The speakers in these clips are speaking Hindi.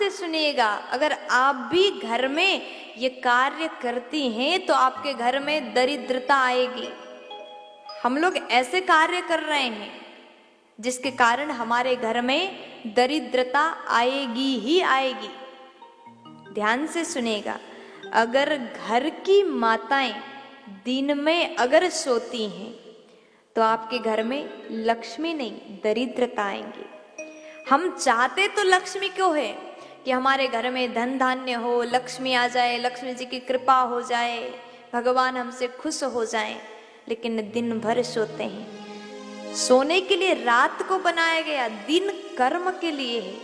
से सुनिएगा, अगर आप भी घर में ये कार्य करती हैं तो आपके घर में दरिद्रता आएगी। हम लोग ऐसे कार्य कर रहे हैं जिसके कारण हमारे घर में दरिद्रता आएगी ही आएगी। ध्यान से सुनिएगा, अगर घर की माताएं दिन में अगर सोती हैं तो आपके घर में लक्ष्मी नहीं दरिद्रता आएंगी। हम चाहते तो लक्ष्मी क्यों है कि हमारे घर में धन धान्य हो, लक्ष्मी आ जाए, लक्ष्मी जी की कृपा हो जाए, भगवान हमसे खुश हो जाए, लेकिन दिन भर सोते हैं। सोने के लिए रात को बनाया गया, दिन कर्म के लिए है।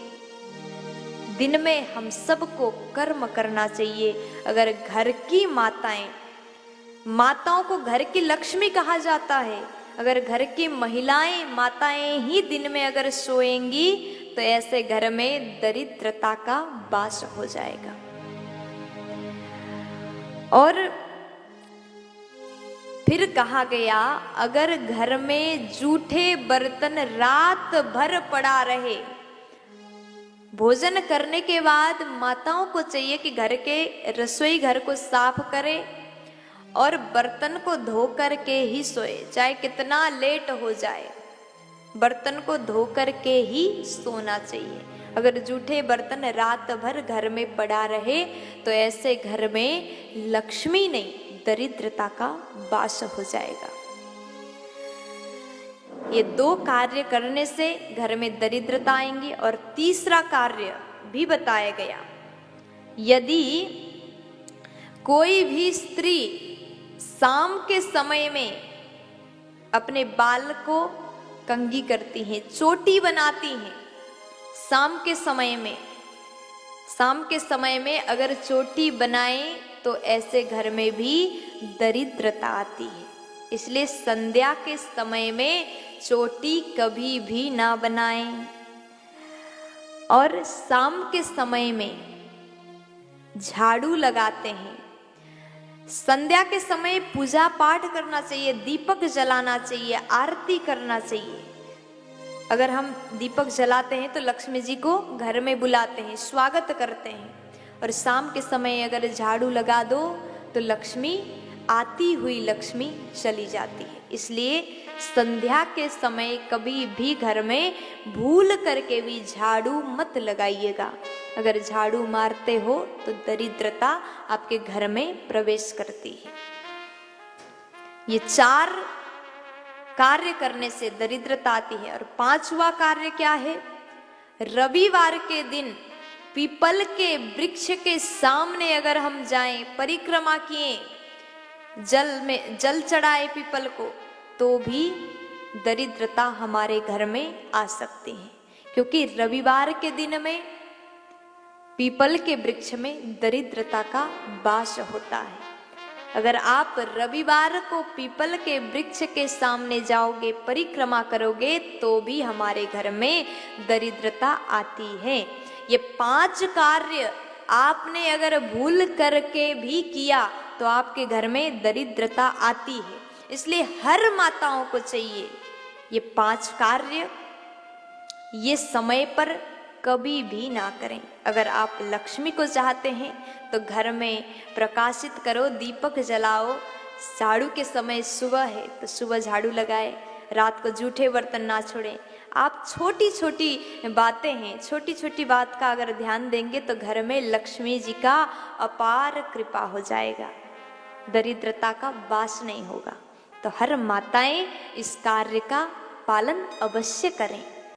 दिन में हम सबको कर्म करना चाहिए। अगर घर की माताओं को घर की लक्ष्मी कहा जाता है, अगर घर की महिलाएं माताएं ही दिन में अगर सोएंगी तो ऐसे घर में दरिद्रता का वास हो जाएगा। और फिर कहा गया, अगर घर में जूठे बर्तन रात भर पड़ा रहे, भोजन करने के बाद माताओं को चाहिए कि घर के रसोई घर को साफ करे और बर्तन को धो करके ही सोए, चाहे कितना लेट हो जाए, बर्तन को धो करके ही सोना चाहिए। अगर जूठे बर्तन रात भर घर में पड़ा रहे तो ऐसे घर में लक्ष्मी नहीं दरिद्रता का वास हो जाएगा। ये दो कार्य करने से घर में दरिद्रता आएंगी। और तीसरा कार्य भी बताया गया, यदि कोई भी स्त्री शाम के समय में अपने बाल को कंघी करती हैं, चोटी बनाती हैं, शाम के समय में अगर चोटी बनाएं तो ऐसे घर में भी दरिद्रता आती है। इसलिए संध्या के समय में चोटी कभी भी ना बनाएं। और शाम के समय में झाड़ू लगाते हैं। संध्या के समय पूजा पाठ करना चाहिए, दीपक जलाना चाहिए, आरती करना चाहिए। अगर हम दीपक जलाते हैं तो लक्ष्मी जी को घर में बुलाते हैं, स्वागत करते हैं। और शाम के समय अगर झाड़ू लगा दो तो लक्ष्मी, आती हुई लक्ष्मी चली जाती है। इसलिए संध्या के समय कभी भी घर में भूल करके भी झाड़ू मत लगाइएगा। अगर झाड़ू मारते हो तो दरिद्रता आपके घर में प्रवेश करती है। ये 4 कार्य करने से दरिद्रता आती है। और 5वां कार्य क्या है? रविवार के दिन पीपल के वृक्ष के सामने अगर हम जाएं, परिक्रमा किए, जल चढ़ाए पीपल को, तो भी दरिद्रता हमारे घर में आ सकती है। क्योंकि रविवार के दिन में पीपल के वृक्ष में दरिद्रता का वास होता है। अगर आप रविवार को पीपल के वृक्ष के सामने जाओगे, परिक्रमा करोगे, तो भी हमारे घर में दरिद्रता आती है। ये 5 कार्य आपने अगर भूल करके भी किया तो आपके घर में दरिद्रता आती है। इसलिए हर माताओं को चाहिए ये 5 कार्य ये समय पर कभी भी ना करें। अगर आप लक्ष्मी को चाहते हैं तो घर में प्रकाशित करो, दीपक जलाओ। झाड़ू के समय सुबह है तो सुबह झाड़ू लगाए, रात को जूठे बर्तन ना छोड़ें। आप छोटी छोटी बातें हैं, छोटी छोटी बात का अगर ध्यान देंगे तो घर में लक्ष्मी जी का अपार कृपा हो जाएगा, दरिद्रता का वास नहीं होगा। तो हर माताएं इस कार्य का पालन अवश्य करें।